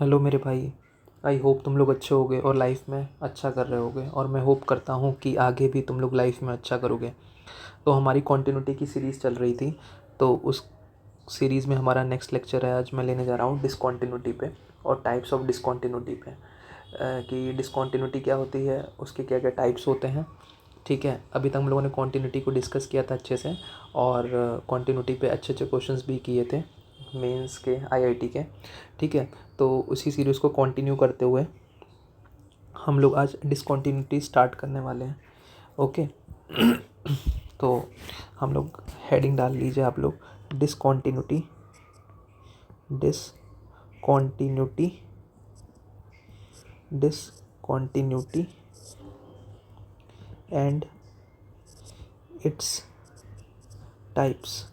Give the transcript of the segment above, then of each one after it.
Hello मेरे भाई। I hope तुम लोग अच्छे होगे और लाइफ में अच्छा कर रहे होगे, और मैं होप करता हूँ कि आगे भी तुम लोग लाइफ में अच्छा करोगे। तो हमारी कॉन्टिन्यूटी की सीरीज़ चल रही थी, तो उस सीरीज़ में हमारा नेक्स्ट लेक्चर है। आज मैं लेने जा रहा हूँ डिसकॉन्टिन्यूटी पे और टाइप्स ऑफ डिसकॉन्टिन्यूटी पे, कि डिसकॉन्टिन्यूटी क्या होती है, उसके क्या क्या टाइप्स होते हैं। ठीक है, अभी तक हम लोगों ने कॉन्टिन्यूटी को डिस्कस किया था अच्छे से, और कॉन्टिन्यूटी पे अच्छे अच्छे क्वेश्चंस भी किए थे मेंस के, आईआईटी के। ठीक है, तो उसी सीरीज़ को कंटिन्यू करते हुए हम लोग आज डिसकॉन्टिन्यूटी स्टार्ट करने वाले हैं। ओके। तो हम लोग हेडिंग डाल लीजिए आप लोग, discontinuity, discontinuity, discontinuity and its types.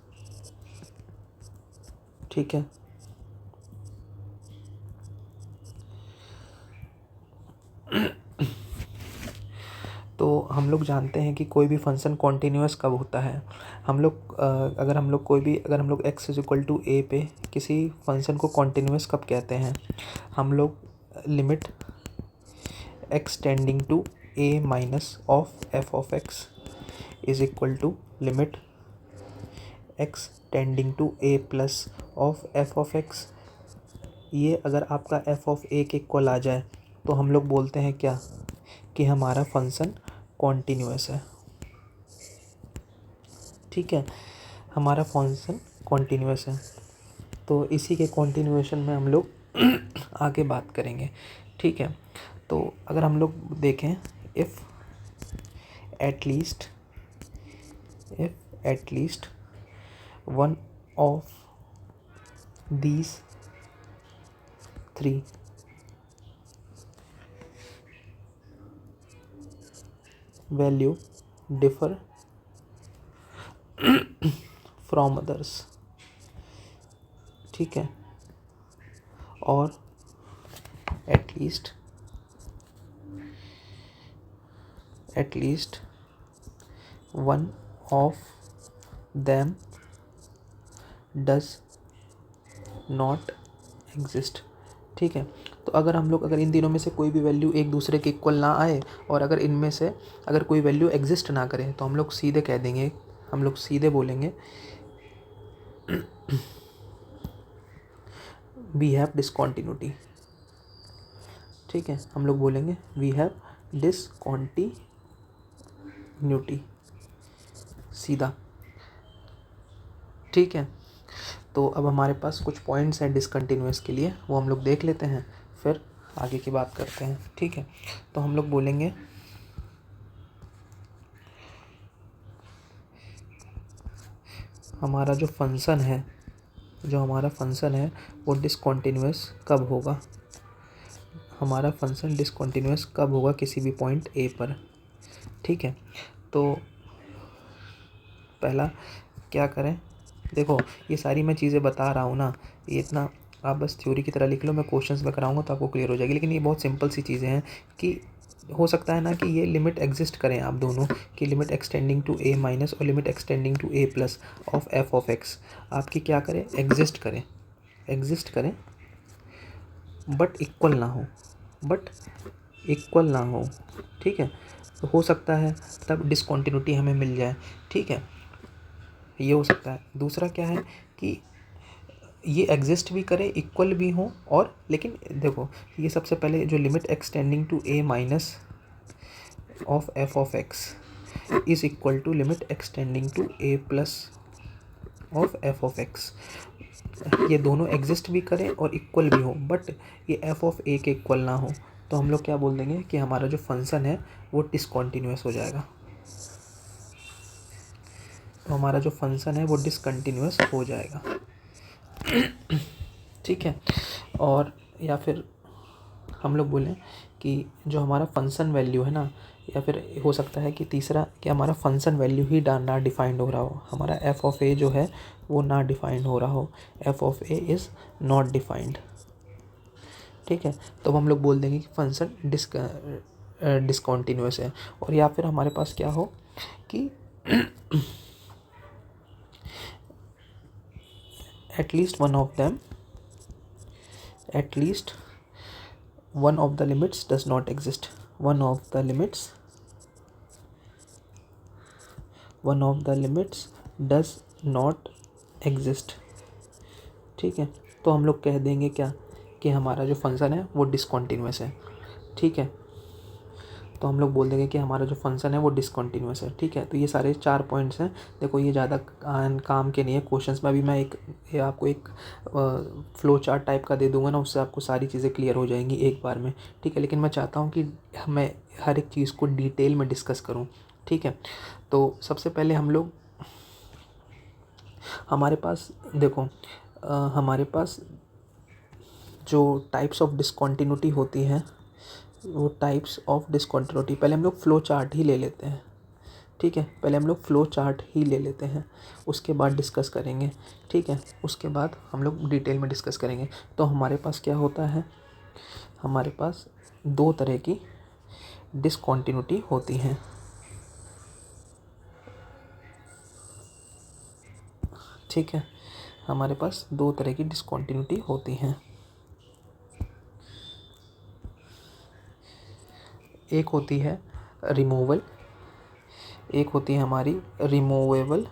ठीक है, तो हम लोग जानते हैं कि कोई भी फंक्शन कॉन्टिन्यूअस कब होता है। हम लोग अगर हम लोग x is equal to A पे किसी फंक्शन को कॉन्टिन्यूअस कब कहते हैं। हम लोग limit x tending to a minus of F of x is equal to limit x tending to a plus of F of x. ये अगर आपका एफ ऑफ ए के इक्वल आ जाए तो हम लोग बोलते हैं क्या, कि हमारा फंक्शन कॉन्टिन्यूअस है। ठीक है, हमारा फंक्शन कॉन्टिन्यूअस है। तो इसी के कॉन्टिन्यूएशन में हम लोग आगे बात करेंगे। ठीक है, तो अगर हम लोग देखें, if at least one of these three value differ from others. ठीक है, और at least one of them does not exist. ठीक है, तो अगर इन तीनों में से कोई भी वैल्यू एक दूसरे के इक्वल ना आए, और अगर इनमें से अगर कोई वैल्यू एग्जिस्ट ना करे, तो हम लोग सीधे कह देंगे, हम लोग सीधे बोलेंगे वी हैव डिसकॉन्टिन्यूटी। ठीक है, हम लोग बोलेंगे वी हैव डिसकॉन्टिन्यूटी, सीधा। ठीक है, तो अब हमारे पास कुछ पॉइंट्स हैं डिसकंटिन्यूअस के लिए, वो हम लोग देख लेते हैं, फिर आगे की बात करते हैं। ठीक है, तो हम लोग बोलेंगे हमारा जो फंक्शन है वो डिसकंटिन्यूअस कब होगा। हमारा फंक्शन डिसकंटिन्यूअस कब होगा किसी भी पॉइंट ए पर। ठीक है, तो पहला क्या करें, देखो ये सारी मैं चीज़ें बता रहा हूँ ना, ये इतना आप बस थ्योरी की तरह लिख लो, मैं क्वेश्चंस में कराऊंगा तो आपको क्लियर हो जाएगी। लेकिन ये बहुत सिंपल सी चीज़ें हैं कि हो सकता है ना कि ये लिमिट एग्जिस्ट करें आप दोनों, कि limit extending to A minus और limit extending to A plus of F of X आपकी क्या करें, एग्जिस्ट करें, बट इक्वल ना हो। ठीक है, तो हो सकता है तब डिसकॉन्टिन्यूटी हमें मिल जाए। ठीक है, ये हो सकता है। दूसरा क्या है कि ये एग्जिस्ट भी करे, इक्वल भी हो, और लेकिन देखो ये सबसे पहले जो limit extending to A minus of F of x is equal to limit extending to A plus of F of x, ये दोनों एग्जिस्ट भी करें और इक्वल भी हो, बट ये एफ ऑफ ए के इक्वल ना हो, तो हम लोग क्या बोल देंगे कि हमारा जो फंक्शन है वो डिसकंटिन्यूअस हो जाएगा। तो हमारा जो फंक्शन है वो डिसकंटिन्यूअस हो जाएगा। ठीक है, और या फिर हम लोग बोलें कि जो हमारा फंक्शन वैल्यू है ना, या फिर हो सकता है कि तीसरा कि हमारा फंक्शन वैल्यू ही ना डिफाइंड हो रहा हो, हमारा एफ ऑफ ए जो है वो ना डिफाइंड हो रहा हो, F of A is not defined. ठीक है, तो हम लोग बोल देंगे कि फंक्शन डिसकंटिन्यूअस है। और या फिर हमारे पास क्या हो कि at least one of them one of the limits does not exist, one of the limits does not exist. ठीक है, तो हम लोग कह देंगे क्या कि हमारा जो फंक्शन है वो डिसकंटिन्यूअस है। ठीक है, तो हम लोग बोल देंगे कि हमारा जो फंक्शन है वो डिसकंटिन्यूअस है। ठीक है, तो ये सारे 4 पॉइंट्स हैं। देखो ये ज़्यादा काम के नहीं है क्वेश्चंस में। अभी मैं ये आपको एक फ्लो चार्ट टाइप का दे दूंगा ना, उससे आपको सारी चीज़ें क्लियर हो जाएंगी एक बार में। ठीक है, लेकिन मैं चाहता हूँ कि मैं हर एक चीज़ को डिटेल में डिस्कस करूँ। ठीक है, तो सबसे पहले हम लोग हमारे पास देखो हमारे पास जो टाइप्स ऑफ डिसकंटिन्यूटी होती हैं, वो टाइप्स ऑफ डिसकंटिन्यूटी पहले हम लोग फ्लो चार्ट ही ले लेते हैं। ठीक है, पहले हम लोग फ्लो चार्ट ही ले लेते हैं, उसके बाद डिस्कस करेंगे। ठीक है, उसके बाद हम लोग डिटेल में डिस्कस करेंगे। तो हमारे पास क्या होता है, हमारे पास 2 तरह की डिसकंटिन्यूटी होती हैं। ठीक है, हमारे पास 2 तरह की डिसकंटिन्यूटी होती हैं। एक होती है रिमूवल, एक होती है हमारी रिमूवेबल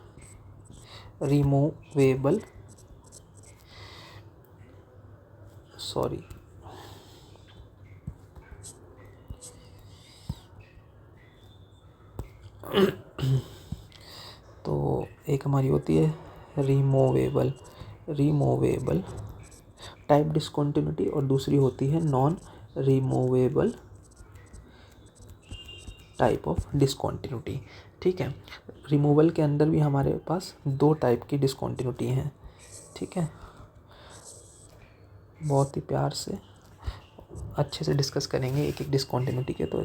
सॉरी तो एक हमारी होती है रिमूवेबल टाइप डिसकंटिन्यूटी, और दूसरी होती है non removable type of discontinuity. ठीक है, रिमूवल के अंदर भी हमारे पास 2 टाइप की डिसकंटिन्यूटी हैं। ठीक है, बहुत ही प्यार से अच्छे से डिस्कस करेंगे एक एक डिसकंटिन्यूटी के। तो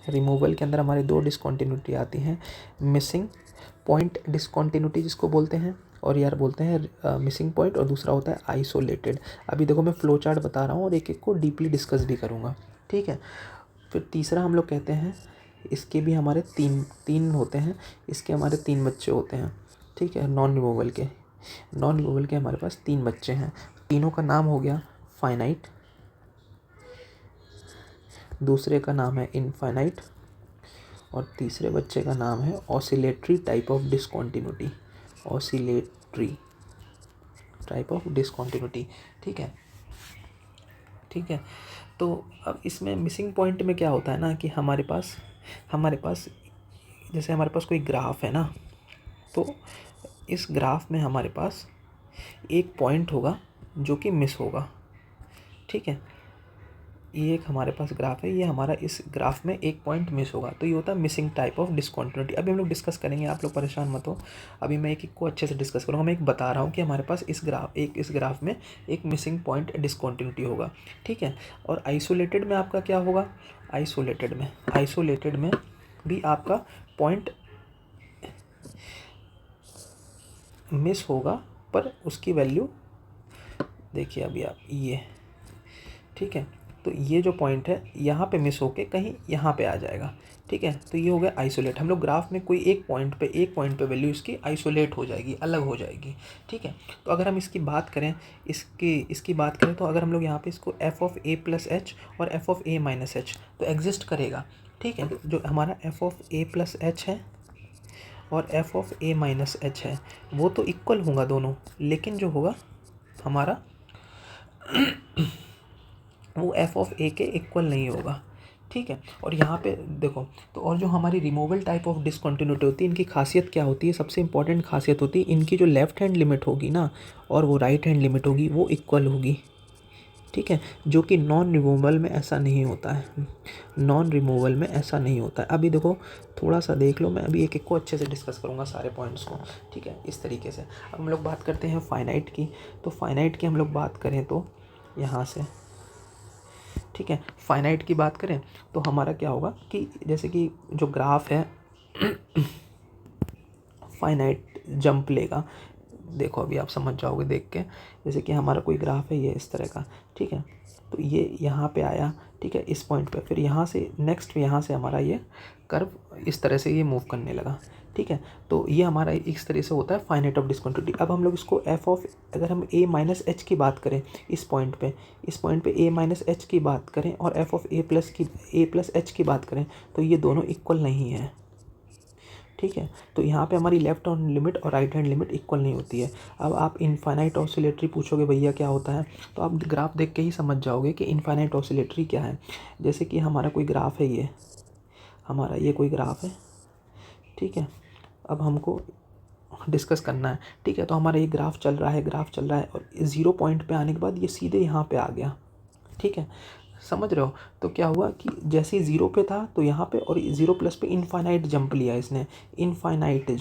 रिमूवल के अंदर हमारे 2 डिसकंटिन्यूटी आती हैं। मिसिंग पॉइंट डिसकंटिन्यूटी जिसको बोलते हैं, और यार बोलते हैं मिसिंग पॉइंट, और दूसरा होता है आइसोलेटेड। अभी देखो मैं फ्लो चार्ट बता रहा हूँ और एक एक को डीपली डिस्कस भी करूँगा। ठीक है, फिर तीसरा हम लोग कहते हैं, इसके भी हमारे तीन होते हैं, इसके हमारे 3 बच्चे होते हैं। ठीक है, नॉन रिमूवल के हमारे पास 3 बच्चे हैं। तीनों का नाम हो गया फाइनाइट, दूसरे का नाम है इनफाइनाइट, और तीसरे बच्चे का नाम है ऑसिलेटरी टाइप ऑफ डिसकंटिन्यूटी। ठीक है, ठीक है। तो अब इसमें मिसिंग पॉइंट में क्या होता है ना कि हमारे पास जैसे हमारे पास कोई ग्राफ है ना, तो इस ग्राफ में हमारे पास एक पॉइंट होगा जो कि मिस होगा। ठीक है, ये एक हमारे पास ग्राफ है, ये हमारा इस ग्राफ में एक पॉइंट मिस होगा, तो ये होता है मिसिंग टाइप ऑफ डिसकंटिन्यूटी। अभी हम लोग डिस्कस करेंगे, आप लोग परेशान मत हो। अभी मैं एक एक को अच्छे से डिस्कस करूँगा। मैं एक बता रहा हूँ कि हमारे पास इस ग्राफ में एक मिसिंग पॉइंट डिसकंटिन्यूटी होगा। ठीक है, और आइसोलेटेड में आपका क्या होगा, आइसोलेटेड में भी आपका पॉइंट मिस होगा, पर उसकी वैल्यू देखिए अभी आप ये। ठीक है, तो ये जो पॉइंट है यहाँ पे मिस होके कहीं यहाँ पे आ जाएगा। ठीक है, तो ये हो गया आइसोलेट। हम लोग ग्राफ में कोई एक पॉइंट पे वैल्यू इसकी आइसोलेट हो जाएगी, अलग हो जाएगी। ठीक है, तो अगर हम इसकी बात करें तो अगर हम लोग यहाँ पे इसको f of a plus H और f of a minus H, तो एग्जिस्ट करेगा। ठीक है, जो हमारा f of a plus H है और f of a minus H है, वो तो इक्वल होगा दोनों, लेकिन जो होगा हमारा वो f ऑफ a के इक्वल नहीं होगा। ठीक है, और यहाँ पे देखो, तो और जो हमारी रिमूवल टाइप ऑफ डिसकंटिन्यूटी होती है, इनकी खासियत क्या होती है, सबसे इंपॉर्टेंट खासियत होती है इनकी जो लेफ्ट हैंड लिमिट होगी ना, और वो राइट हैंड लिमिट होगी, वो इक्वल होगी। ठीक है, जो कि नॉन रिमूवल में ऐसा नहीं होता है। अभी देखो थोड़ा सा देख लो, मैं अभी एक एक को अच्छे से डिस्कस करूँगा सारे पॉइंट्स को। ठीक है, इस तरीके से। अब हम लोग बात करते हैं फाइनाइट की। तो फाइनाइट की हम लोग बात करें तो यहाँ से, ठीक है, फाइनाइट की बात करें तो हमारा क्या होगा कि जैसे कि जो ग्राफ है फाइनाइट जंप लेगा, देखो अभी आप समझ जाओगे देख के। जैसे कि हमारा कोई ग्राफ है ये इस तरह का, ठीक है, तो ये यहाँ पे आया, ठीक है, इस पॉइंट पे, फिर यहाँ से नेक्स्ट यहाँ से हमारा ये कर्व इस तरह से ये मूव करने लगा, ठीक है। तो ये हमारा इस तरह से होता है फाइनाइट ऑफ डिसकंटिन्यूटी। अब हम लोग इसको एफ ऑफ, अगर हम ए माइनस एच की बात करें इस पॉइंट पे ए माइनस एच की बात करें और F of A plus H की बात करें, तो ये दोनों इक्वल नहीं है, ठीक है। तो यहाँ पे हमारी लेफ्ट हैंड लिमिट और राइट हैंड लिमिट इक्वल नहीं होती है। अब आप इनफाइनाइट ऑसिलेटरी पूछोगे भैया क्या होता है, तो आप ग्राफ देख के ही समझ जाओगे कि इनफाइनाइट ऑसिलेटरी क्या है। जैसे कि हमारा कोई ग्राफ है, ये हमारा ये कोई ग्राफ है, ठीक है, अब हमको डिस्कस करना है, ठीक है। तो हमारा ये ग्राफ चल रहा है और 0 पॉइंट पे आने के बाद ये सीधे यहाँ पे आ गया, ठीक है, समझ रहे हो। तो क्या हुआ कि जैसे ही 0 पे था तो यहाँ पे, और 0 प्लस पे इनफाइनाइट जंप लिया इसने, इनफाइनाइट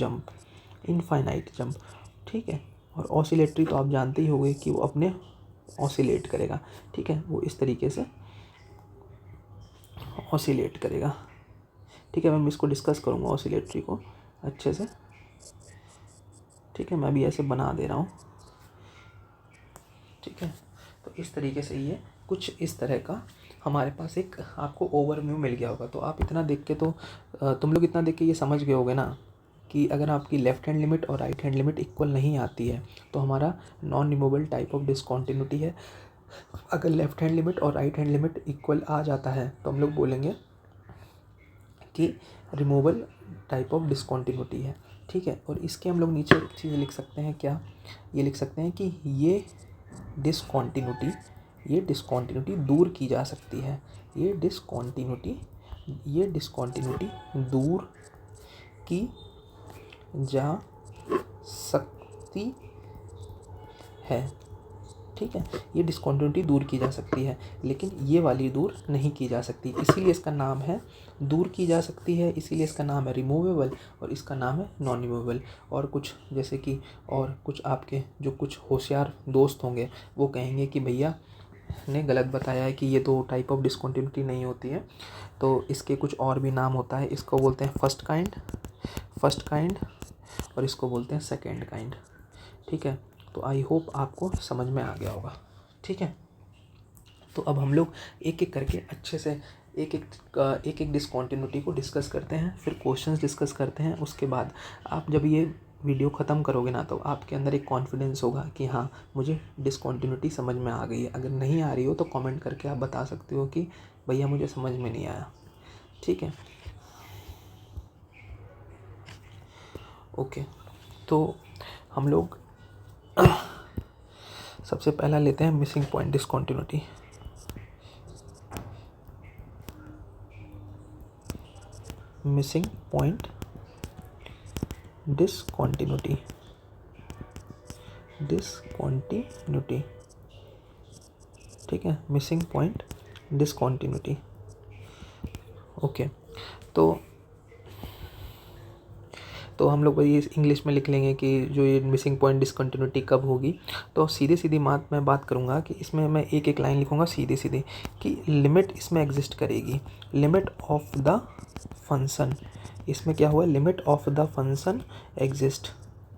जंप, ठीक है। और ऑसिलेटरी तो आप जानते ही होंगे कि वो अपने ऑसिलेट करेगा, ठीक है, वो इस तरीके से ऑसिलेट करेगा, ठीक है। मैं इसको डिस्कस करूँगा ऑसिलेटरी को अच्छे से, ठीक है, मैं भी ऐसे बना दे रहा हूँ, ठीक है। तो इस तरीके से ये कुछ इस तरह का हमारे पास एक आपको ओवरव्यू मिल गया होगा। तो आप इतना देख के तो तुम लोग इतना देख के ये समझ गए होगे ना कि अगर आपकी लेफ़्ट हैंड लिमिट और राइट हैंड लिमिट इक्वल नहीं आती है तो हमारा non removable type of discontinuity है। अगर लेफ़्ट हैंड लिमिट और राइट हैंड लिमिट इक्वल आ जाता है तो हम लोग बोलेंगे कि रिमूवेबल टाइप ऑफ डिसकंटिन्यूटी है, ठीक है। और इसके हम लोग नीचे एक चीज़ लिख सकते हैं, क्या, ये लिख सकते हैं कि ये डिसकंटिन्यूटी दूर की जा सकती है, ये डिसकंटिन्यूटी दूर की जा सकती है, ठीक है। ये डिसकंटिन्यूटी दूर की जा सकती है, लेकिन ये वाली दूर नहीं की जा सकती, इसीलिए इसका नाम है दूर की जा सकती है, इसीलिए इसका नाम है रिमूवेबल और इसका नाम है नॉन रिमूवेबल। और कुछ जैसे कि और कुछ आपके जो कुछ होशियार दोस्त होंगे वो कहेंगे कि भैया ने गलत बताया है कि ये दो टाइप ऑफ डिसकंटिन्यूटी नहीं होती है, तो इसके कुछ और भी नाम होता है। इसको बोलते हैं फर्स्ट काइंड और इसको बोलते हैं सेकेंड काइंड, ठीक है। तो आई होप आपको समझ में आ गया होगा, ठीक है। तो अब हम लोग एक एक करके अच्छे से एक एक डिसकंटिन्यूटी को डिस्कस करते हैं, फिर क्वेश्चंस डिस्कस करते हैं। उसके बाद आप जब ये वीडियो ख़त्म करोगे ना तो आपके अंदर एक कॉन्फिडेंस होगा कि हाँ मुझे डिसकंटिन्यूटी समझ में आ गई है। अगर नहीं आ रही हो तो कमेंट करके आप बता सकते हो कि भैया मुझे समझ में नहीं आया, ठीक है, ओके। तो हम लोग सबसे पहला लेते हैं missing point discontinuity. Missing point discontinuity, ठीक है, मिसिंग पॉइंट डिसकंटिन्यूटी, ओके। तो हम लोग ये इंग्लिश में लिख लेंगे कि जो ये मिसिंग पॉइंट डिसकंटिन्यूटी कब होगी। तो सीधी मैं बात करूँगा कि इसमें मैं एक एक लाइन लिखूँगा सीधी कि लिमिट इसमें एग्जिस्ट करेगी, लिमिट ऑफ द फंक्शन, इसमें क्या हुआ, limit of the function exist.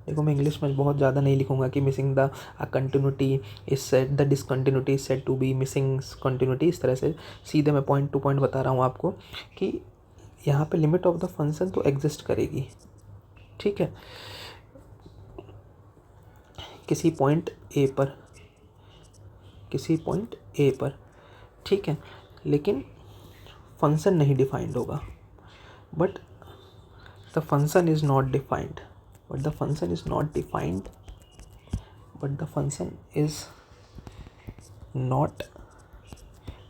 देखो मैं इंग्लिश में बहुत ज़्यादा नहीं लिखूँगा कि missing the continuity is set, the discontinuity is set to be missing continuity, इस तरह से सीधे मैं पॉइंट टू पॉइंट बता रहा हूँ आपको कि यहाँ पे लिमिट ऑफ द फंक्शन तो एग्जिस्ट करेगी, ठीक है, किसी पॉइंट ए पर, ठीक है, लेकिन फंक्शन नहीं डिफाइंड होगा, but the function is not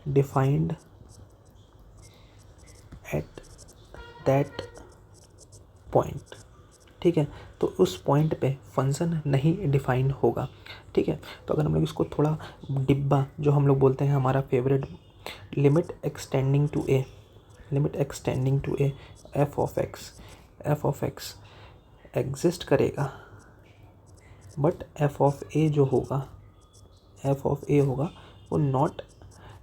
defined, at that point, ठीक है। तो उस पॉइंट पे फंक्शन नहीं डिफाइन होगा, ठीक है। तो अगर हम लोग इसको थोड़ा डिब्बा जो हम लोग बोलते हैं हमारा favourite, limit extending to a f of x exist करेगा, बट एफ ऑफ ए होगा वो नॉट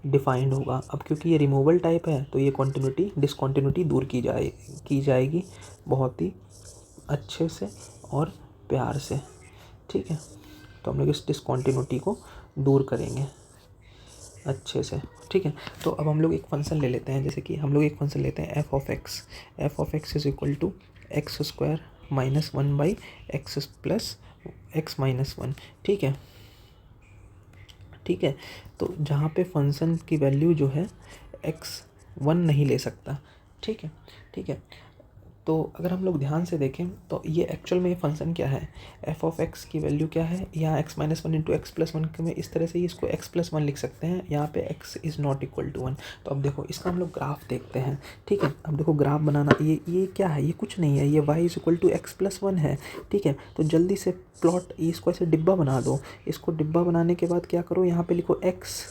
डिफाइंड होगा। अब क्योंकि ये रिमूवल टाइप है तो ये डिसकंटिन्यूटी दूर की जाएगी बहुत ही अच्छे से और प्यार से, ठीक है। तो हम लोग इस डिसकॉन्टिन्यूटी को दूर करेंगे अच्छे से, ठीक है। तो अब हम लोग एक फंक्शन ले लेते हैं, जैसे कि हम लोग एक फंक्शन लेते हैं f of x is equal to x square minus one by x plus x minus one, ठीक है, ठीक है। तो जहाँ पे फंक्शन की वैल्यू जो है एक्स वन नहीं ले सकता, ठीक है, ठीक है। तो अगर हम लोग ध्यान से देखें तो ये एक्चुअल में ये फंक्शन क्या है, एफ ऑफ एक्स की वैल्यू क्या है, यहाँ x minus one into x plus one में इस तरह से ही इसको एक्स प्लस वन लिख सकते हैं, यहाँ पे x is not equal to one. तो अब देखो इसका हम लोग ग्राफ देखते हैं, ठीक है। अब देखो ग्राफ बनाना, ये क्या है, ये कुछ नहीं है, ये y is equal to x plus one है, ठीक है। तो जल्दी से प्लॉट, इसको ऐसे डिब्बा बना दो। इसको डिब्बा बनाने के बाद क्या करो, यहाँ पे लिखो एक्स,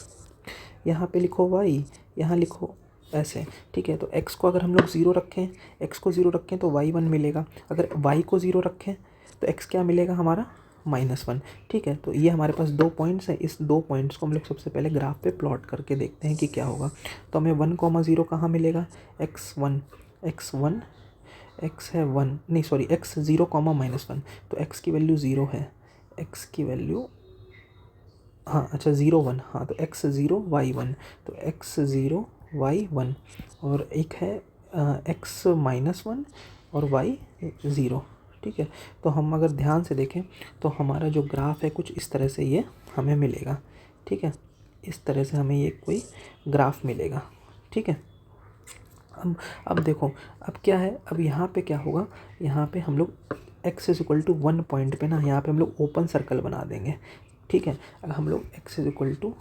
यहाँ पे लिखो वाई, यहाँ लिखो ऐसे, ठीक है। तो x को अगर हम लोग ज़ीरो रखें, x को ज़ीरो रखें तो y वन मिलेगा, अगर y को ज़ीरो रखें तो x क्या मिलेगा हमारा, माइनस वन, ठीक है। तो ये हमारे पास दो पॉइंट्स हैं, इस दो पॉइंट्स को हम लोग सबसे पहले ग्राफ पे प्लॉट करके देखते हैं कि क्या होगा। तो हमें 1,0 कहाँ मिलेगा, x1 x है वन, नहीं सॉरी x 0, माइनस वन, तो x की वैल्यू ज़ीरो है, x की वैल्यू, हाँ अच्छा 0, 1, हाँ तो x 0 y 1, तो x 0 y 1, और एक है x माइनस वन और y 0, ठीक है। तो हम अगर ध्यान से देखें तो हमारा जो ग्राफ है कुछ इस तरह से ये हमें मिलेगा, ठीक है। इस तरह से हमें ये कोई ग्राफ मिलेगा, ठीक है। अब देखो, अब क्या है, अब यहाँ पे क्या होगा, यहाँ पे हम लोग x is equal to one point पे ना, यहाँ पे हम लोग ओपन सर्कल बना देंगे, ठीक है। अगर हम लोग x is equal to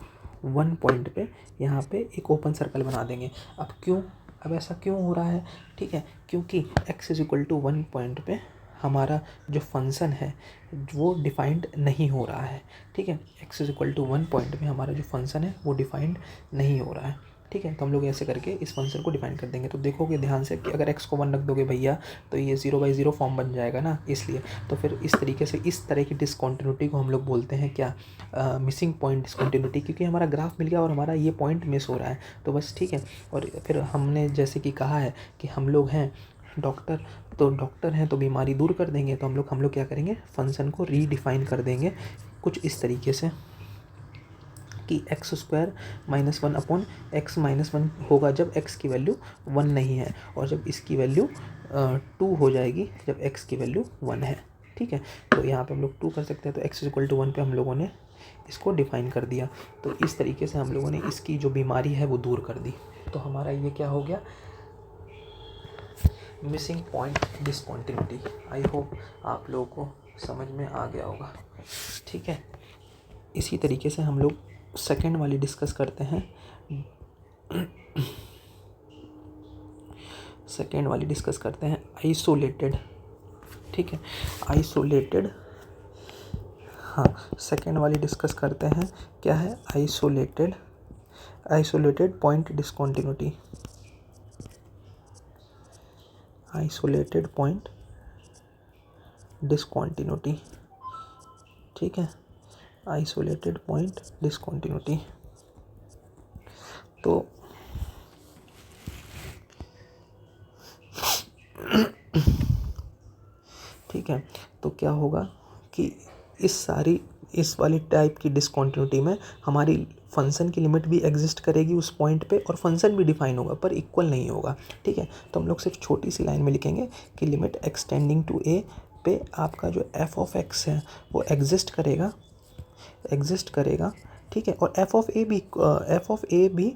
one point पे यहाँ पे एक ओपन सर्कल बना देंगे। अब क्यों, अब ऐसा क्यों हो रहा है, ठीक है, क्योंकि x is equal to one point पे हमारा जो फंक्शन है वो डिफाइंड नहीं हो रहा है, ठीक है। x is equal to one point पे हमारा जो फंक्शन है वो डिफाइंड नहीं हो रहा है, ठीक है। तो हम लोग ऐसे करके इस फंक्शन को डिफाइन कर देंगे। तो देखोगे ध्यान से कि अगर x को वन रख दोगे भैया तो ये 0/0 फॉर्म बन जाएगा ना, इसलिए। तो फिर इस तरीके से इस तरह की डिसकॉन्टिन्यूटी को हम लोग बोलते हैं क्या, मिसिंग पॉइंट डिसकॉन्टिन्यूटी, क्योंकि हमारा ग्राफ मिल गया और हमारा ये पॉइंट मिस हो रहा है, तो बस ठीक है। और फिर हमने जैसे कि कहा है कि हम लोग हैं डॉक्टर, तो डॉक्टर हैं तो बीमारी दूर कर देंगे, तो हम लोग क्या करेंगे, फंक्शन को रीडिफाइन कर देंगे कुछ इस तरीके से कि x square minus one upon x minus one होगा जब x की वैल्यू वन नहीं है, और जब इसकी वैल्यू टू हो जाएगी जब x की वैल्यू वन है, ठीक है। तो यहाँ पे हम लोग टू कर सकते हैं, तो x इक्वल टू वन पे हम लोगों ने इसको डिफाइन कर दिया। तो इस तरीके से हम लोगों ने इसकी जो बीमारी है वो दूर कर दी। तो हमारा ये क्या हो गया, missing point discontinuity. I hope आप लोगों को समझ में आ गया होगा, ठीक है। इसी तरीके से हम लोग सेकेंड वाली डिस्कस करते हैं। सेकेंड वाली डिस्कस करते हैं आइसोलेटेड, ठीक है, आइसोलेटेड, हाँ सेकेंड वाली डिस्कस करते हैं क्या है, isolated point discontinuity, isolated point discontinuity, ठीक है, आइसोलेटेड पॉइंट डिसकॉन्टिन्यूटी। तो ठीक है, तो क्या होगा कि इस वाली टाइप की डिसकॉन्टिन्यूटी में हमारी फंक्शन की लिमिट भी एग्जिस्ट करेगी उस पॉइंट पे, और फंक्शन भी डिफाइन होगा पर इक्वल नहीं होगा, ठीक है। तो हम लोग सिर्फ छोटी सी लाइन में लिखेंगे कि लिमिट एक्सटेंडिंग टू ए पे आपका जो एफ ऑफ एक्स है वो एग्जिस्ट करेगा, ठीक है। और एफ ऑफ ए भी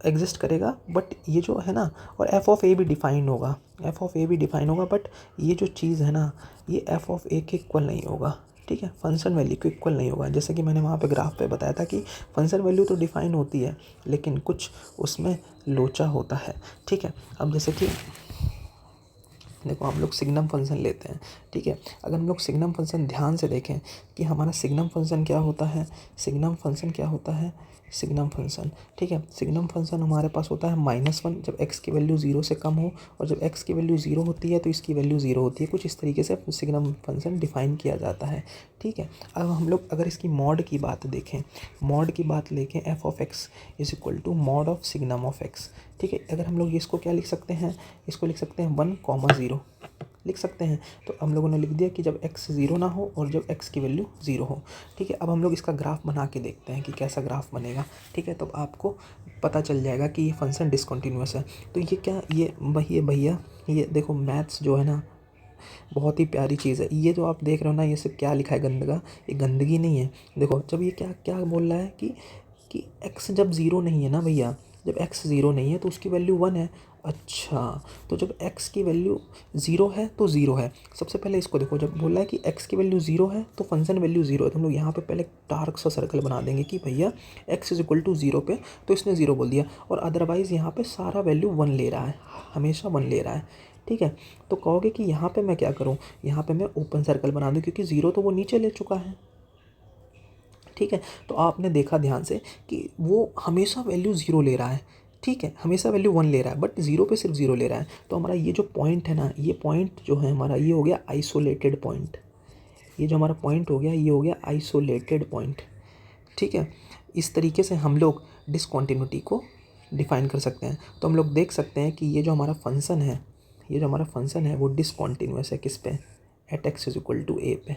एग्जिस्ट करेगा, बट ये जो है ना, और एफ ऑफ ए भी डिफाइन होगा, बट ये जो चीज़ है ना, ये एफ ऑफ ए के इक्वल नहीं होगा, ठीक है, फंक्शन वैल्यू के इक्वल नहीं होगा। जैसे कि मैंने वहाँ पे ग्राफ पे बताया था कि फंक्शन वैल्यू तो डिफाइन होती है लेकिन कुछ उसमें लोचा होता है, ठीक है। अब जैसे कि देखो हम लोग सिग्नम फंक्शन लेते हैं, ठीक है। अगर हम लोग सिग्नम फंक्शन ध्यान से देखें कि हमारा सिग्नम फंक्शन क्या होता है, ठीक है, सिग्नम फंक्शन हमारे पास होता है -1 जब x की वैल्यू 0 से कम हो, और जब x की वैल्यू 0 होती है तो इसकी वैल्यू 0 होती है। कुछ इस तरीके से सिग्नम फंक्शन डिफाइन किया जाता है, ठीक है। अब हम लोग अगर इसकी मॉड की बात देखें, मॉड की बात लेके f of x is equal to mod of signum of x, ठीक है। अगर हम लोग इसको क्या लिख सकते हैं, इसको लिख सकते हैं 1,0 लिख सकते हैं। तो हम लोगों ने लिख दिया कि जब x 0 ना हो और जब x की वैल्यू 0 हो। ठीक है, अब हम लोग इसका ग्राफ बना के देखते हैं कि कैसा ग्राफ बनेगा। ठीक है, तो आपको पता चल जाएगा कि ये फंक्शन डिसकंटिन्यूअस है। तो ये क्या, ये भैया ये देखो, मैथ्स जो है ना बहुत ही प्यारी चीज़ है। ये जो आप देख रहे हो ना, ये सब क्या लिखा है गंदगा, ये गंदगी नहीं है। देखो जब ये क्या क्या बोल रहा है कि x जब ज़ीरो नहीं है ना भैया, जब x ज़ीरो नहीं है तो उसकी वैल्यू 1 है। अच्छा, तो जब x की वैल्यू 0 है तो 0 है। सबसे पहले इसको देखो, जब बोला है कि x की वैल्यू 0 है तो फंक्शन वैल्यू 0 है, तो हम लोग यहाँ पे पहले डार्क सा सर्कल बना देंगे कि भैया x इज इक्वल टू 0 पे, तो इसने 0 बोल दिया। और अदरवाइज़ यहाँ पे सारा वैल्यू 1 ले रहा है, हमेशा 1 ले रहा है। ठीक है, तो कहोगे कि यहाँ पे मैं क्या करूँ, यहाँ पे मैं ओपन सर्कल बना दूँ क्योंकि 0 तो वो नीचे ले चुका है। ठीक है, तो आपने देखा ध्यान से कि वो हमेशा वैल्यू 0 ले रहा है। ठीक है, हमेशा वैल्यू 1 ले रहा है, बट 0 पे सिर्फ 0 ले रहा है। तो हमारा ये जो पॉइंट है ना, ये पॉइंट जो है हमारा, ये हो गया आइसोलेटेड पॉइंट। ये जो हमारा पॉइंट हो गया, ये हो गया आइसोलेटेड पॉइंट। ठीक है, इस तरीके से हम लोग डिसकंटिन्यूटी को डिफाइन कर सकते हैं। तो हम लोग देख सकते हैं कि ये जो हमारा फंक्शन है, ये जो हमारा फंक्शन है वो डिसकंटिन्यूअस है किस पे, at x is equal to A पे।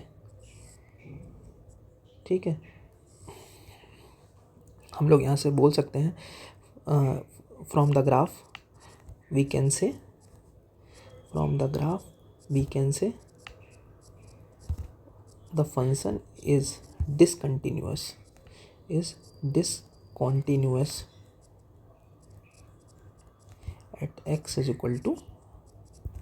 ठीक है, हम लोग यहाँ से बोल सकते हैं from the graph we can say, from the graph we can say the function is discontinuous, is discontinuous at x is equal to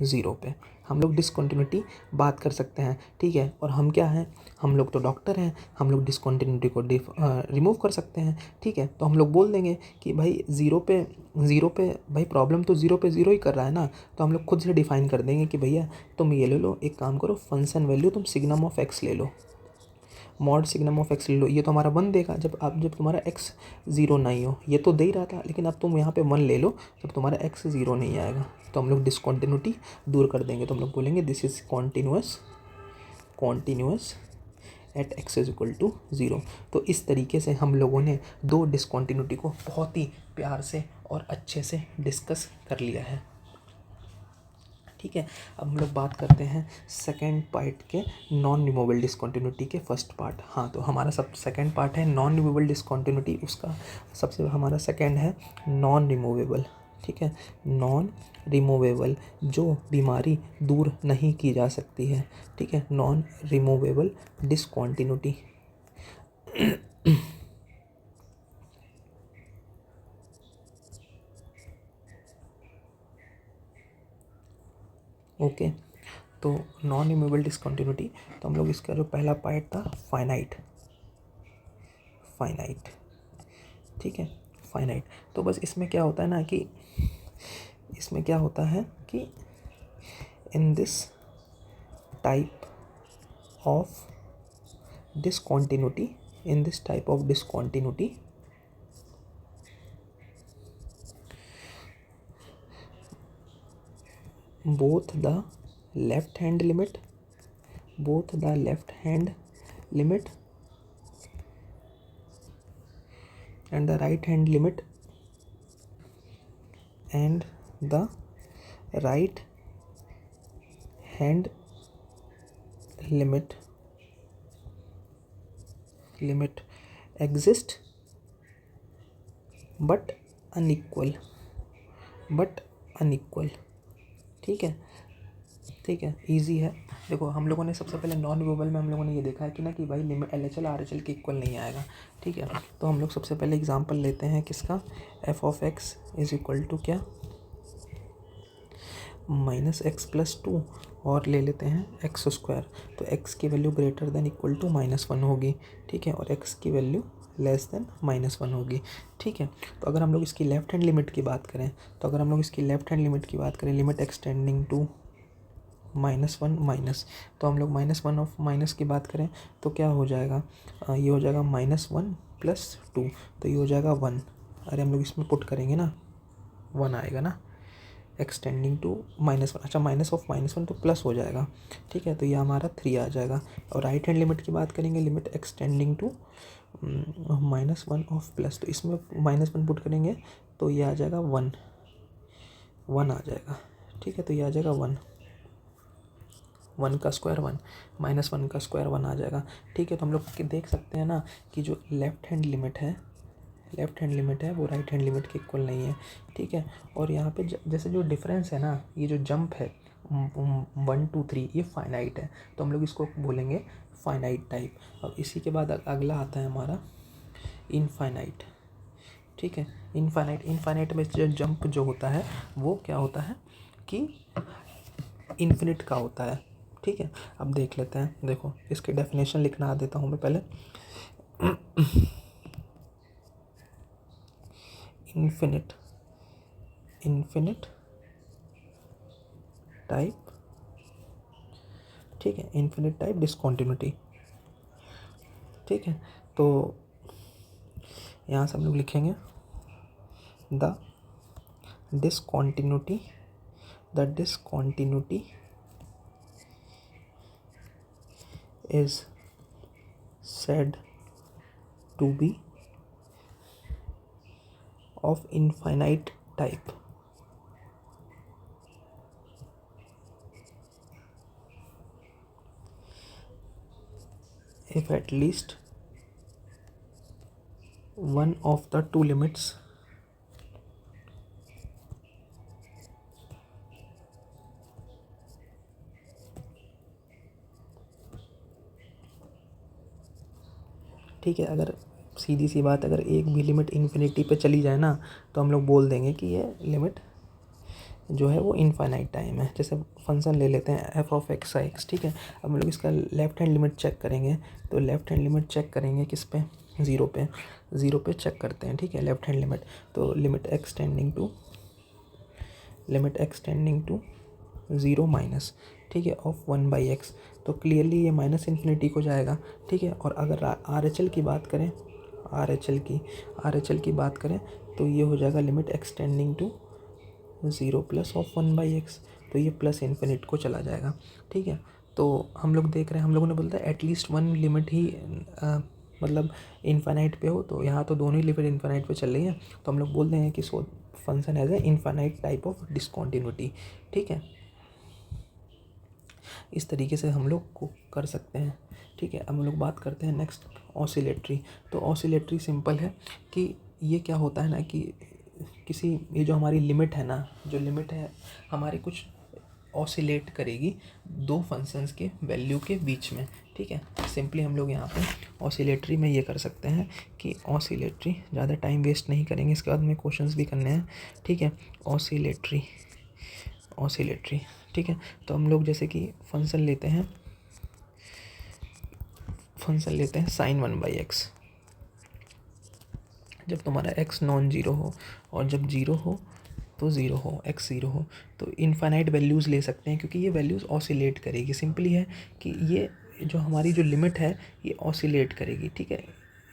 0 पे। हम लोग डिसकंटिन्यूटी बात कर सकते हैं। ठीक है, और हम क्या हैं, हम लोग तो डॉक्टर हैं, हम लोग डिसकंटिन्यूटी को रिमूव कर सकते हैं। ठीक है, तो हम लोग बोल देंगे कि भाई 0 पे भाई प्रॉब्लम तो 0 पे 0 ही कर रहा है ना, तो हम लोग खुद से डिफाइन कर देंगे कि भैया तुम ये ले लो, एक काम करो, फंक्शन वैल्यू तुम सिग्नम ऑफ एक्स ले लो, मॉड सिग्नम ऑफ एक्स ले लो। ये तो हमारा 1 देगा जब तुम्हारा एक्स 0 नहीं हो, ये तो दे ही रहा था, लेकिन अब तुम यहाँ पे 1 ले लो जब तुम्हारा एक्स 0 नहीं आएगा। तो हम लोग डिसकंटिन्यूटी दूर कर देंगे। तो हम लोग बोलेंगे this is continuous at x is equal to 0। तो इस तरीके से हम लोगों ने दो डिसकंटिन्यूटी को बहुत ही प्यार से और अच्छे से डिस्कस कर लिया है। ठीक है, अब हम लोग बात करते हैं सेकेंड पार्ट के, नॉन रिमूवेबल डिसकंटिन्यूटी के फर्स्ट पार्ट। हाँ, तो हमारा सब सेकेंड पार्ट है नॉन रिमूवेबल डिसकंटिन्यूटी, उसका सबसे हमारा सेकेंड है नॉन रिमूवेबल। ठीक है, नॉन रिमूवेबल, जो बीमारी दूर नहीं की जा सकती है। ठीक है, नॉन रिमूवेबल डिसकंटिन्यूटी। ओके, तो नॉन रिमूवेबल डिसकंटिन्यूटी, तो हम लोग इसका जो पहला पार्ट था फाइनाइट। ठीक है, फाइनाइट, तो बस इसमें क्या होता है ना कि इसमें क्या होता है कि in this type of discontinuity, in this type of discontinuity both the left hand limit and the right hand limit and the right hand limit exist but unequal। ठीक है, इजी है। देखो हम लोगों ने सबसे पहले नॉन रिमूवेबल में हम लोगों ने ये देखा है कि ना कि भाई लिमिट LHL RHL के इक्वल नहीं आएगा। ठीक है, तो हम लोग सबसे पहले एग्जांपल लेते हैं किसका, f of x is equal to क्या, -x+2, और ले लेते हैं x²। तो x की value greater than equal to -1 होगी। ठीक है, और x की वैल्यू लेस देन -1 होगी। ठीक है, तो अगर हम लोग इसकी लेफ्ट हैंड लिमिट की बात करें, लिमिट एक्सटेंडिंग टू -1 माइनस, तो हम लोग -1 ऑफ माइनस की बात करें तो क्या हो जाएगा, ये हो जाएगा -1 + 2, तो ये हो जाएगा 1। अरे हम लोग इसमें पुट करेंगे ना, 1 आएगा ना, एक्सटेंडिंग टू -1। अच्छा, माइनस ऑफ -1 तो प्लस हो जाएगा। ठीक है, तो ये हमारा 3 आ जाएगा। और राइट हैंड लिमिट की बात करेंगे, limit extending to -1 of plus, तो इसमें -1 पुट करेंगे तो ये आ जाएगा 1 आ जाएगा। ठीक है, तो ये आ जाएगा 1। 1 का स्क्वायर 1, -1 का स्क्वायर 1 आ जाएगा। ठीक है, तो हम लोग देख सकते हैं ना कि जो लेफ्ट हैंड लिमिट है वो राइट हैंड लिमिट के इक्वल नहीं है। ठीक है, और यहाँ पे जैसे जो डिफरेंस है ना, ये जो जंप है 1 2 3, ये फाइनाइट है, तो हम लोग इसको बोलेंगे फाइनाइट टाइप। अब इसी के बाद अगला आता है हमारा इनफाइनाइट। ठीक है, इनफाइनाइट में जो जंप जो होता है वो क्या होता है कि इन्फिनिट का होता है। ठीक है, अब देख लेते हैं। देखो, इसकी डेफिनेशन लिखना आ देता हूँ मैं पहले। इन्फिनिट टाइप, ठीक है, इन्फिनिट टाइप डिसकंटिन्यूटी। ठीक है, तो यहाँ से हम लोग लिखेंगे the discontinuity is said to be of infinite type if at least one of the two limits ठीक है, अगर सीधी सी बात, अगर एक भी लिमिट इन्फिनिटी पे चली जाए ना, तो हम लोग बोल देंगे कि ये लिमिट जो है वो इनफाइनाइट टाइम है। जैसे फंक्शन ले लेते हैं f of x I x. ठीक है, अब हम लोग इसका लेफ्ट हैंड लिमिट चेक करेंगे, तो लेफ्ट हैंड लिमिट चेक करेंगे किस पे, ज़ीरो पे चेक करते हैं। ठीक है, लेफ्ट हैंड लिमिट, तो limit extending to zero minus, ठीक है, ऑफ 1/x, तो क्लियरली ये माइनस इन्फिनिटी को जाएगा। ठीक है, और अगर आर एच एल की बात करें, तो ये हो जाएगा limit extending to 0 plus of 1/x, तो ये प्लस इन्फिनिट को चला जाएगा। ठीक है, तो हम लोग देख रहे हैं, हम लोगों ने बोलता है एटलीस्ट वन लिमिट ही मतलब इनफाइनाइट पे हो, तो यहाँ तो दोनों ही लिमिट इनफाइनाइट पे चल रही हैं, तो हम लोग बोल देंगे कि so function has a infinite type of discontinuity. ठीक है, इस तरीके से हम लोग को कर सकते हैं। ठीक है, अब हम लोग बात करते हैं नेक्स्ट ऑसिलेटरी। तो ऑसिलेटरी सिंपल है कि ये क्या होता है ना कि ये जो हमारी लिमिट है ना, जो लिमिट है हमारी कुछ ऑसिलेट करेगी दो फंक्शंस के वैल्यू के बीच में। ठीक है, सिंपली हम लोग यहाँ पे ऑसिलेटरी में ये कर सकते हैं कि ऑसिलेटरी, ज़्यादा टाइम वेस्ट नहीं करेंगे, इसके बाद में क्वेश्चंस भी करने हैं। ठीक है, ऑसिलेटरी, ठीक है, तो हम लोग जैसे कि फंक्शन लेते हैं sin 1/x। जब तुम्हारा x नॉन ज़ीरो हो और जब ज़ीरो हो तो ज़ीरो हो, x ज़ीरो हो, तो इनफाइनाइट वैल्यूज़ ले सकते हैं, क्योंकि ये वैल्यूज़ ऑसिलेट करेगी। सिंपली है कि ये जो हमारी जो लिमिट है ये ऑसिलेट करेगी। ठीक है,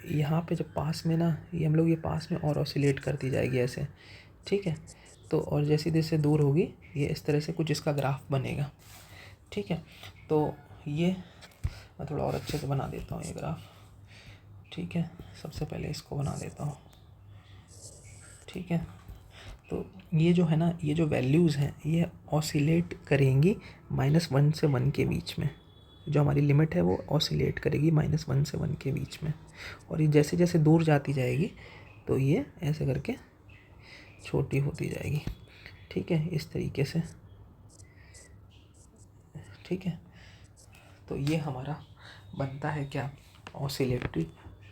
यहाँ पे जब पास में ना, ये हम लोग ये पास में और ऑसिलेट करती जाएगी ऐसे। ठीक है, तो और जैसे जैसे दूर होगी ये इस तरह से कुछ इसका ग्राफ बनेगा। ठीक है, तो ये मैं थोड़ा और अच्छे से बना देता हूँ ये ग्राफ। ठीक है, सबसे पहले इसको बना देता हूँ। ठीक है, तो ये जो है ना, ये जो वैल्यूज़ हैं ये ऑसिलेट करेंगी -1 से 1 के बीच में। जो हमारी लिमिट है वो ऑसिलेट करेगी -1 से 1 के बीच में, और ये जैसे जैसे दूर जाती जाएगी तो ये ऐसे करके छोटी होती जाएगी। ठीक है, इस तरीके से। ठीक है, तो ये हमारा बनता है क्या, ऑसिलेटरी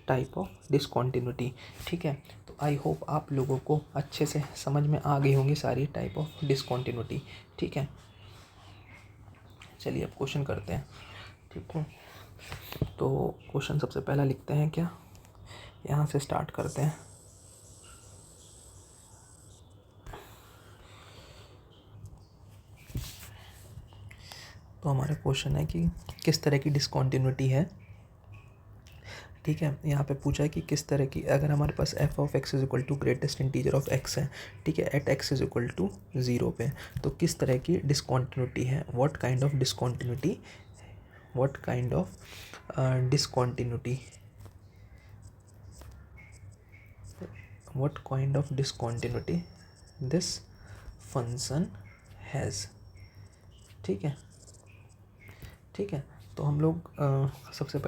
टाइप ऑफ डिसकंटिन्यूटी। ठीक है, तो आई होप आप लोगों को अच्छे से समझ में आ गई होंगी सारी टाइप ऑफ डिसकंटिन्यूटी। ठीक है, चलिए अब क्वेश्चन करते हैं। ठीक है, तो क्वेश्चन सबसे पहला लिखते हैं क्या, यहाँ से स्टार्ट करते हैं। तो हमारा क्वेश्चन है कि किस तरह की डिसकंटिन्यूटी है। ठीक है, यहाँ पे पूछा है कि किस तरह की, अगर हमारे पास F of x is equal to greatest integer of X है, ठीक है, at x is equal to 0 पे, तो किस तरह की डिसकंटिन्यूटी है, what kind of discontinuity this function has. ठीक है, ठीक है। तो हम लोग सबसे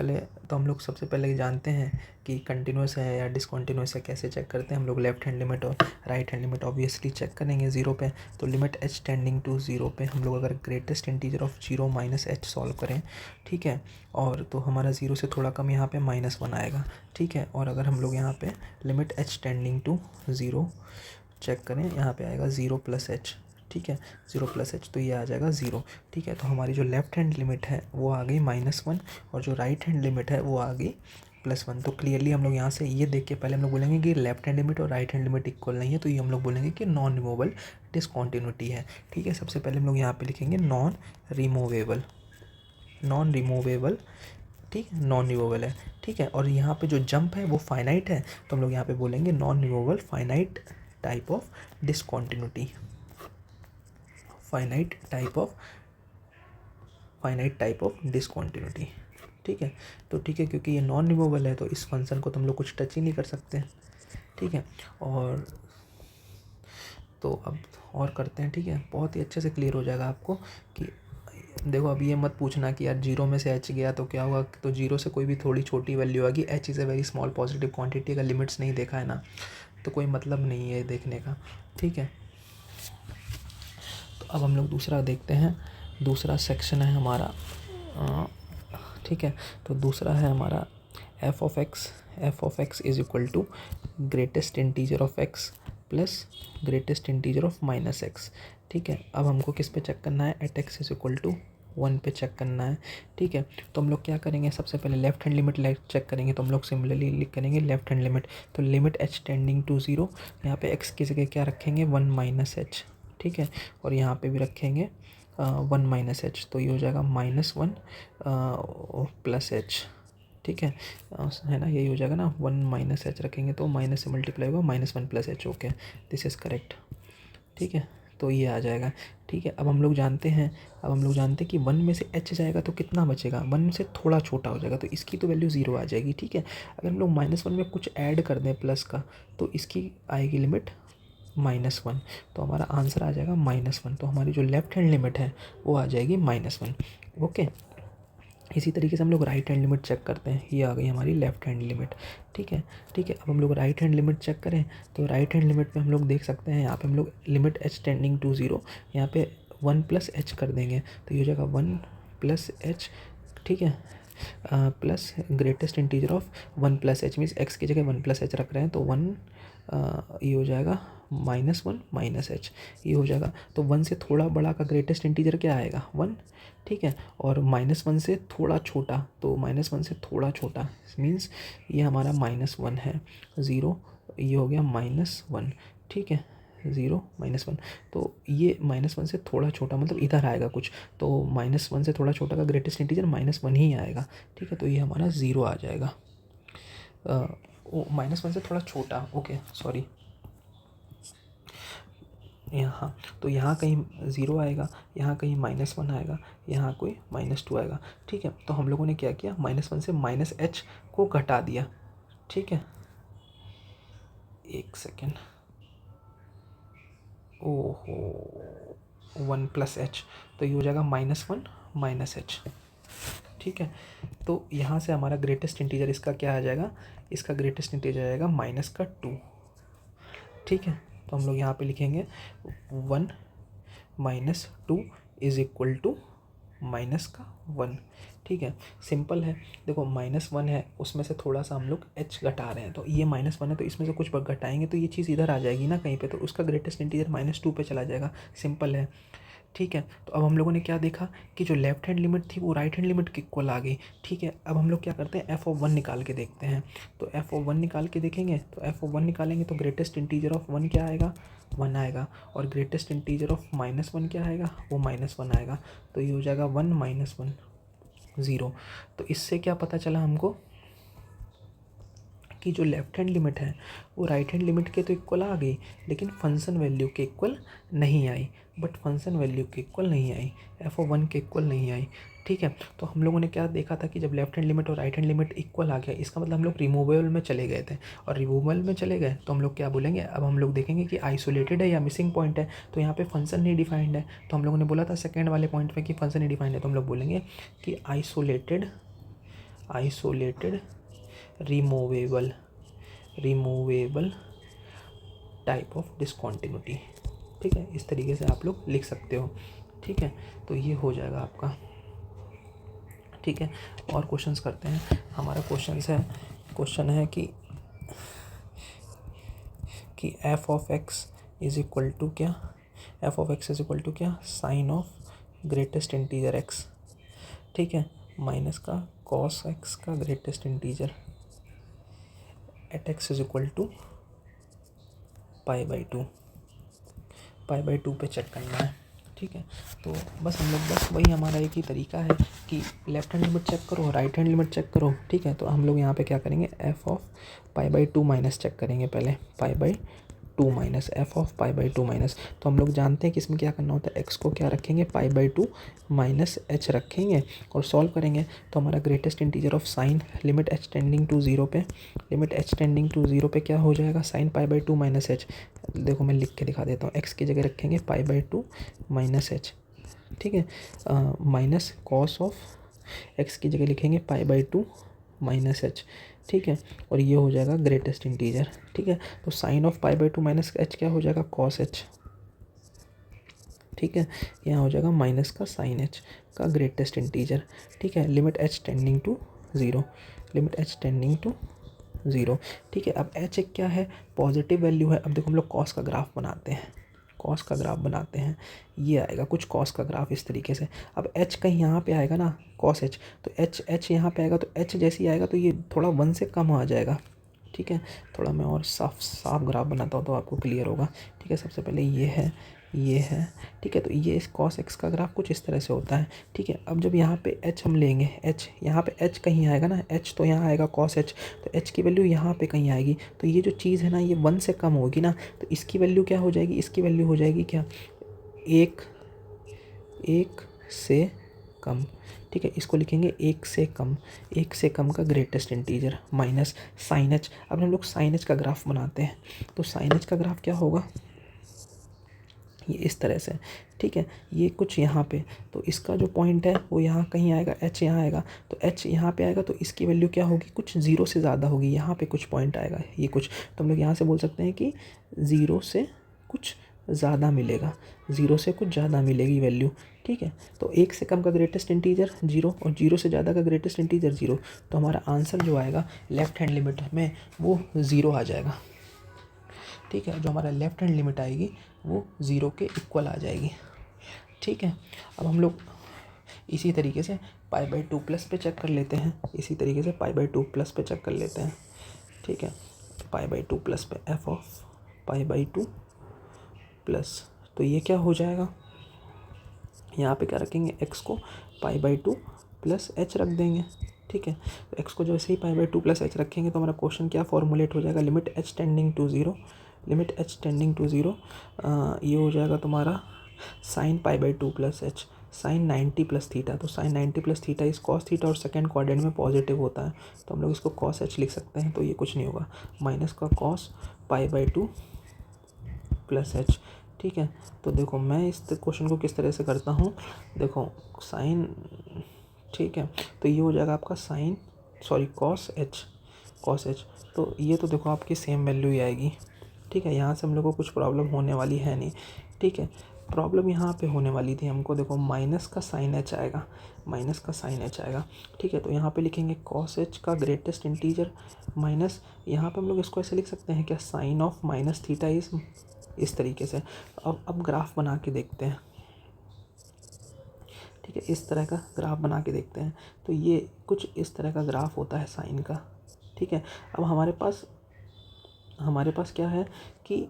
पहले जानते हैं कि कंटिन्यूस है या डिसकंटिन्यूस है, कैसे चेक करते हैं हम लोग। लेफ्ट हैंड लिमिट और right hand limit obviously check करेंगे ज़ीरो पे। तो limit h tending to zero पे हम लोग अगर greatest integer of zero minus h solve करें, ठीक है, और तो हमारा ज़ीरो से थोड़ा कम यहाँ पे -1 आएगा, ठीक है। और अगर हम लोग यहाँ पे limit h tending to zero check करें, यहाँ पे आएगा 0 + h, ठीक है, 0 + h, तो ये आ जाएगा 0, ठीक है। तो हमारी जो लेफ़्ट हैंड लिमिट है वो आ गई -1 और जो राइट हैंड लिमिट है वो आ गई +1। तो क्लियरली हम लोग यहाँ से ये देख के पहले हम लोग बोलेंगे कि लेफ्ट हैंड लिमिट और राइट हैंड लिमिट इक्वल नहीं है, तो ये हम लोग बोलेंगे कि नॉन रिमूवेबल डिसकंटिन्यूटी है, ठीक है। सबसे पहले हम लोग यहाँ पे लिखेंगे नॉन रिमूवेबल, ठीक, नॉन रिमूवेबल है, ठीक है। और यहाँ पे जो जंप है वो फाइनाइट है, तो हम लोग यहाँ पे बोलेंगे non removable finite type of discontinuity, finite type of discontinuity, ठीक है। तो ठीक है, क्योंकि ये नॉन रिमूवेबल है तो इस फंक्शन को तो हम लोग कुछ टच ही नहीं कर सकते, ठीक है। और तो अब और करते हैं, ठीक है, बहुत ही अच्छे से क्लियर हो जाएगा आपको कि देखो अब ये मत पूछना कि यार जीरो में से h गया तो क्या होगा। तो जीरो से कोई भी थोड़ी छोटी वैल्यू आएगी, h is a very small positive quantity, अगर लिमिट्स नहीं देखा है ना तो कोई मतलब नहीं है देखने का, ठीक है। तो अब हम लोग दूसरा देखते हैं, दूसरा सेक्शन है हमारा, ठीक है। तो दूसरा है हमारा f of x is equal to greatest integer of x plus greatest integer of -x, ठीक है। अब हमको किस पे चेक करना है, at x is equal to 1 पे चेक करना है, ठीक है। तो हम लोग क्या करेंगे, सबसे पहले लेफ्ट हैंड लिमिट चेक करेंगे, तो हम लोग सिमिलरली लिख करेंगे लेफ्ट हैंड लिमिट। तो लिमिट h टेंडिंग टू 0, यहाँ पे x की जगह क्या रखेंगे 1 - h, ठीक है। और यहाँ पे भी रखेंगे 1 - h, तो ये हो जाएगा -1 + h, ठीक है ना, यही हो जाएगा ना। 1 - h रखेंगे तो माइनस से मल्टीप्लाई होगा, -1 + h, okay, this is correct, ठीक है। तो ये आ जाएगा, ठीक है। अब हम लोग जानते हैं कि 1 में से h जाएगा तो कितना बचेगा, 1 से थोड़ा छोटा हो जाएगा, तो इसकी तो वैल्यू 0 आ जाएगी, ठीक है। अगर हम लोग -1 में कुछ ऐड कर दें प्लस का तो इसकी आएगी लिमिट -1, तो हमारा आंसर आ जाएगा -1। तो हमारी जो लेफ्ट हैंड लिमिट है वो आ जाएगी -1, ओके। इसी तरीके से हम लोग राइट हैंड लिमिट चेक करते हैं, ये आ गई हमारी लेफ्ट हैंड लिमिट, ठीक है। अब हम लोग राइट हैंड लिमिट चेक करें, तो राइट हैंड लिमिट पे हम लोग देख सकते हैं, यहाँ पे हम लोग लिमिट h टेंडिंग टू 0, यहाँ पे 1 + h कर देंगे, तो ये हो जाएगा 1 + h, ठीक है, plus greatest integer of 1 + h, means x की जगह 1 + h रख रहे हैं, तो 1 ये हो जाएगा -1 - h, ये हो जाएगा। तो 1 से थोड़ा बड़ा का ग्रेटेस्ट इंटीजर क्या आएगा 1, ठीक है। और -1 से थोड़ा छोटा, तो -1 से थोड़ा छोटा मीन्स ये हमारा -1 है, 0, ये हो गया -1, ठीक है, 0 -1, तो ये -1 से थोड़ा छोटा मतलब इधर आएगा कुछ, तो -1 से थोड़ा छोटा का ग्रेटेस्ट इंटीजर -1 ही आएगा, ठीक है। तो ये हमारा 0 आ जाएगा, -1 से थोड़ा छोटा, ओके सॉरी, यहाँ तो यहाँ कहीं 0 आएगा, यहाँ कहीं -1 आएगा, यहाँ कोई -2 आएगा, ठीक है। तो हम लोगों ने क्या किया, -1 से -h को घटा दिया, ठीक है, एक सेकेंड, ओहो 1 + h, तो ये हो जाएगा -1 - h, ठीक है। तो यहाँ से हमारा ग्रेटेस्ट इंटीजर इसका क्या आ जाएगा, इसका ग्रेटेस्ट इंटीजर आएगा -2, ठीक है। तो हम लोग यहाँ पे लिखेंगे 1 - 2 इज़ इक्वल टू -1, ठीक है, सिंपल है। देखो -1 है, उसमें से थोड़ा सा हम लोग h घटा रहे हैं, तो ये -1 है तो इसमें से कुछ घटाएंगे तो ये चीज़ इधर आ जाएगी ना कहीं पे, तो उसका ग्रेटेस्ट इंटीजर -2 पे चला जाएगा, सिंपल है, ठीक है। तो अब हम लोगों ने क्या देखा कि जो लेफ्ट हैंड लिमिट थी वो राइट हैंड लिमिट के इक्वल आ गई, ठीक है। अब हम लोग क्या करते हैं, f(1) निकाल के देखते हैं, तो f(1) निकाल के देखेंगे, तो f(1) निकालेंगे तो ग्रेटेस्ट इंटीजर ऑफ 1 क्या आएगा, 1 आएगा, और ग्रेटेस्ट इंटीजर ऑफ -1 क्या आएगा, वो -1 आएगा, तो ये हो जाएगा 1 - 1 0। तो इससे क्या पता चला हमको कि जो लेफ्ट हैंड लिमिट है वो राइट हैंड लिमिट के तो इक्वल आ गई, लेकिन फंक्शन वैल्यू के इक्वल नहीं आई, फंक्शन वैल्यू के इक्वल नहीं आई, f(1) के इक्वल नहीं आई, ठीक है। तो हम लोगों ने क्या देखा था कि जब लेफ्ट हैंड लिमिट और राइट हैंड लिमिट इक्वल आ गया, इसका मतलब हम लोग रिमूवेबल में चले गए थे, और रिमूवेबल में चले गए तो हम लोग क्या बोलेंगे, अब हम लोग देखेंगे कि आइसोलेटेड है या मिसिंग पॉइंट है। तो यहाँ पे फंक्शन नहीं डिफाइंड है, तो हम लोगों ने बोला था सेकेंड वाले पॉइंट पे कि फंक्शन नहीं डिफाइंड है, तो हम लोग बोलेंगे कि isolated removable type of discontinuity. ठीक है, इस तरीके से आप लोग लिख सकते हो। ठीक है, तो ये हो जाएगा आपका। ठीक है, और क्वेश्चंस करते हैं। हमारा क्वेश्चन है कि F of x is equal to क्या, sine of greatest integer X. ठीक है, माइनस का कॉस एक्स का greatest integer at x is equal to pi by two पे चेक करना है। ठीक है, तो बस हम लोग वही हमारा एक ही तरीका है कि लेफ्ट हैंड लिमिट चेक करो, राइट हैंड लिमिट चेक करो। ठीक है, तो हम लोग यहाँ पे क्या करेंगे, f of pi by two minus check करेंगे पहले, pi by two minus f of pi by two minus. तो हम लोग जानते हैं कि इसमें क्या करना होता है, एक्स को क्या रखेंगे, pi by two minus h रखेंगे और सॉल्व करेंगे। तो हमारा greatest integer of sine limit H tending to zero पे क्या हो जाएगा, sine pi by two minus h. देखो मैं लिख के दिखा देता हूँ, एक्स की जगह रखेंगे pi by two minus H. ठीक है, माइनस कॉस ऑफ एक्स की जगह लिखेंगे पाई बाई टू माइनस एच। ठीक है, और ये हो जाएगा ग्रेटेस्ट इंटीजर। ठीक है, तो sine of pi by two minus h क्या हो जाएगा, कॉस एच। ठीक है, यहाँ हो जाएगा माइनस का साइन एच का ग्रेटेस्ट इंटीजर। ठीक है, limit H tending to zero. ठीक है, अब एच एक क्या है, पॉजिटिव वैल्यू है। अब देखो हम लोग कॉस का ग्राफ बनाते हैं, ये आएगा कुछ कॉस का ग्राफ इस तरीके से। अब एच कहीं यहाँ पे आएगा ना, कॉस एच, तो एच यहाँ पे आएगा, तो एच जैसे ही आएगा तो ये थोड़ा 1 से कम आ जाएगा। ठीक है, थोड़ा मैं और साफ ग्राफ बनाता हूँ तो आपको क्लियर होगा। ठीक है, सबसे पहले ये है। ठीक है, तो ये इस कॉस एक्स का ग्राफ कुछ इस तरह से होता है। ठीक है, अब जब यहाँ पे एच हम लेंगे, एच यहाँ पे एच कहीं आएगा ना, एच तो यहाँ आएगा कॉस एच, तो एच की वैल्यू यहाँ पे कहीं आएगी। तो ये जो चीज़ है ना, ये 1 से कम होगी ना, तो इसकी वैल्यू क्या हो जाएगी, इसकी वैल्यू हो जाएगी क्या, एक से कम। ठीक है, इसको लिखेंगे एक से कम का greatest integer minus sine h. अब हम लोग साइन एच का ग्राफ बनाते हैं, तो साइन एच का ग्राफ क्या होगा, ये इस तरह से। ठीक है, ये कुछ यहाँ पे, तो इसका जो पॉइंट है वो यहाँ कहीं आएगा, एच यहाँ आएगा, तो एच यहाँ पे आएगा, तो इसकी वैल्यू क्या होगी, कुछ ज़ीरो से ज़्यादा होगी। यहाँ पे कुछ पॉइंट आएगा, ये कुछ, तो हम लोग यहाँ से बोल सकते हैं कि ज़ीरो से कुछ ज़्यादा मिलेगी वैल्यू। ठीक है, तो एक से कम का ग्रेटेस्ट इंटीजर जीरो और जीरो से ज़्यादा का ग्रेटेस्ट इंटीजर जीरो, तो हमारा आंसर जो आएगा लेफ्ट हैंड लिमिट में वो ज़ीरो आ जाएगा। ठीक है, जो हमारा लेफ्ट हैंड लिमिट आएगी वो ज़ीरो के इक्वल आ जाएगी। ठीक है, अब हम लोग इसी तरीके से पाई बाई टू प्लस पे चेक कर लेते हैं। ठीक है, पाई बाई टू प्लस पे F of pi by two plus, तो ये क्या हो जाएगा, यहाँ पे क्या रखेंगे, एक्स को pi by two plus H रख देंगे। ठीक है, तो एक्स को जो ऐसे ही pi by two plus H रखेंगे तो हमारा क्वेश्चन क्या फॉर्मुलेट हो जाएगा, limit H tending to zero. ये हो जाएगा तुम्हारा sine pi by two plus H, sine 90 plus theta. तो sine 90 plus theta is cos theta और सेकेंड क्वाड्रेंट में पॉजिटिव होता है, तो हम लोग इसको कॉस एच लिख सकते हैं। तो ये कुछ नहीं होगा, माइनस का cos pi by two plus H. ठीक है, तो देखो मैं इस क्वेश्चन को किस तरह से करता हूँ, देखो साइन, ठीक है, तो ये हो जाएगा आपका कॉस एच। तो ये तो देखो आपकी सेम वैल्यू ही आएगी। ठीक है, यहाँ से हम लोग को कुछ प्रॉब्लम होने वाली है नहीं। ठीक है, प्रॉब्लम यहाँ पे होने वाली थी हमको, देखो माइनस का साइन एच आएगा। ठीक है, तो यहाँ पे लिखेंगे कॉस एच का ग्रेटेस्ट इंटीजर माइनस, यहाँ पे हम लोग इसको ऐसे लिख सकते हैं क्या, साइन ऑफ माइनस थीटा इस तरीके से। अब ग्राफ बना के देखते हैं। ठीक है, इस तरह का ग्राफ बना के देखते हैं, तो ये कुछ इस तरह का ग्राफ होता है साइन का। ठीक है, अब हमारे पास क्या है कि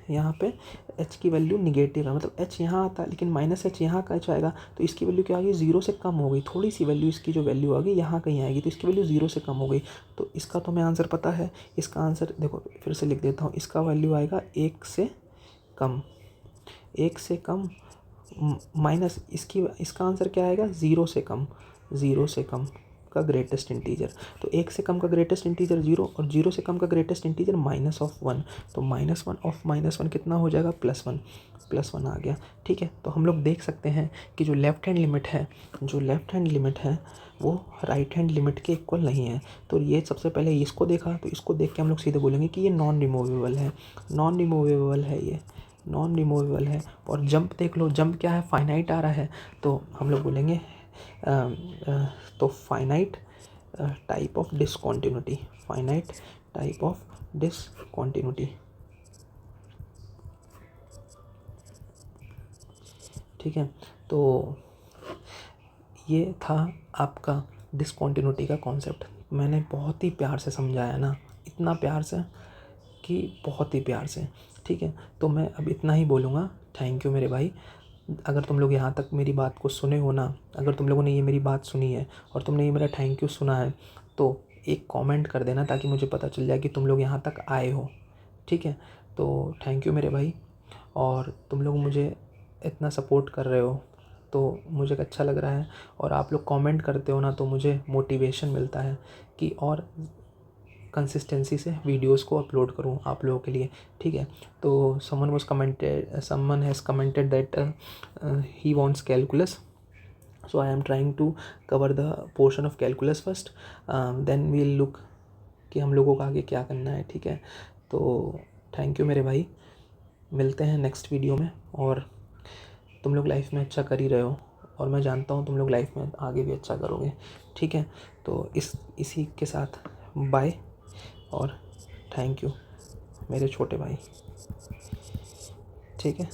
यहाँ पे h की वैल्यू निगेटिव है, मतलब h यहाँ आता है लेकिन माइनस एच यहाँ का h आएगा, तो इसकी वैल्यू क्या आ गई, ज़ीरो से कम हो गई। थोड़ी सी वैल्यू इसकी जो वैल्यू आ गई यहाँ कहीं आएगी, तो इसकी वैल्यू ज़ीरो से कम हो गई। तो इसका तो हमें आंसर पता है, इसका आंसर देखो फिर से लिख देता हूँ, इसका वैल्यू आएगा एक से कम माइनस इसका आंसर क्या आएगा, ज़ीरो से कम का ग्रेटेस्ट इंटीजर। तो 1 से कम का ग्रेटेस्ट इंटीजर 0 और 0 से कम का ग्रेटेस्ट इंटीजर -1। तो -1 ऑफ -1 कितना हो जाएगा, +1 आ गया। ठीक है, तो हम लोग देख सकते हैं कि जो लेफ्ट हैंड लिमिट है वो राइट हैंड लिमिट के इक्वल नहीं है। तो ये सबसे पहले इसको देखा, तो इसको देख के हम लोग सीधे बोलेंगे कि ये नॉन रिमूवेबल है। और जंप देख लो, जंप क्या है, फाइनाइट आ रहा है। तो हम लोग बोलेंगे तो फाइनाइट टाइप ऑफ डिसकॉन्टिन्यूटी। ठीक है, तो ये था आपका डिसकॉन्टिन्यूटी का कॉन्सेप्ट। मैंने बहुत ही प्यार से समझाया ना, इतना प्यार से कि बहुत ही प्यार से। ठीक है, तो मैं अब इतना ही बोलूँगा। थैंक यू मेरे भाई। अगर तुम लोग यहाँ तक मेरी बात को सुने हो ना, अगर तुम लोगों ने ये मेरी बात सुनी है और तुमने ये मेरा थैंक यू सुना है, तो एक कमेंट कर देना ताकि मुझे पता चल जाए कि तुम लोग यहाँ तक आए हो। ठीक है, तो थैंक यू मेरे भाई। और तुम लोग मुझे इतना सपोर्ट कर रहे हो तो मुझे अच्छा लग रहा है। और आप लोग कमेंट करते हो ना, तो मुझे मोटिवेशन मिलता है कि और कंसिस्टेंसी से वीडियोस को अपलोड करूं आप लोगों के लिए। ठीक है, तो someone has commented that he wants calculus, so I am trying to cover the portion of calculus first, then we'll look कि हम लोगों को आगे क्या करना है। ठीक है, तो थैंक यू मेरे भाई, मिलते हैं नेक्स्ट वीडियो में। और तुम लोग लाइफ में अच्छा कर ही रहे हो और मैं जानता हूँ तुम लोग लाइफ में आगे भी अच्छा करोगे। ठीक है, तो इसी के साथ बाय और थैंक यू मेरे छोटे भाई। ठीक है।